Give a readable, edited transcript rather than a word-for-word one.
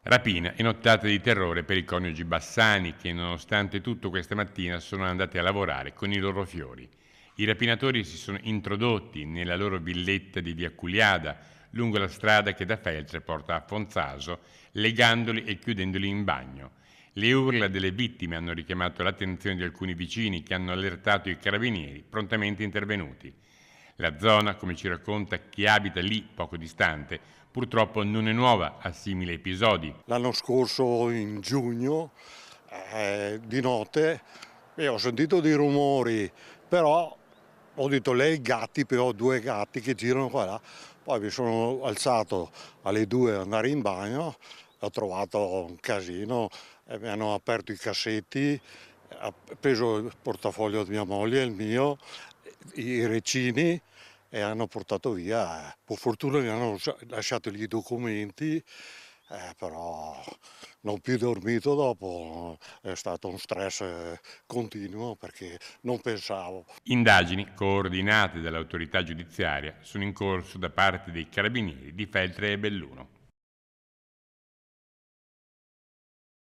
Rapina e nottate di terrore per i coniugi Bassani che nonostante tutto questa mattina sono andati a lavorare con i loro fiori. I rapinatori si sono introdotti nella loro villetta di via Culiada, lungo la strada che da Feltre porta a Fonzaso, legandoli e chiudendoli in bagno. Le urla delle vittime hanno richiamato l'attenzione di alcuni vicini che hanno allertato i carabinieri, prontamente intervenuti. La zona, come ci racconta chi abita lì poco distante, purtroppo non è nuova a simili episodi. L'anno scorso in giugno, di notte, ho sentito dei rumori, però ho detto lei gatti, però ho due gatti che girano qua e là. Poi mi sono alzato alle 2 ad andare in bagno, ho trovato un casino, mi hanno aperto i cassetti, ha preso il portafoglio di mia moglie, il mio, i recini e hanno portato via. Per fortuna mi hanno lasciato gli documenti, però non più dormito dopo, è stato un stress continuo perché non pensavo. Indagini coordinate dall'autorità giudiziaria sono in corso da parte dei carabinieri di Feltre e Belluno.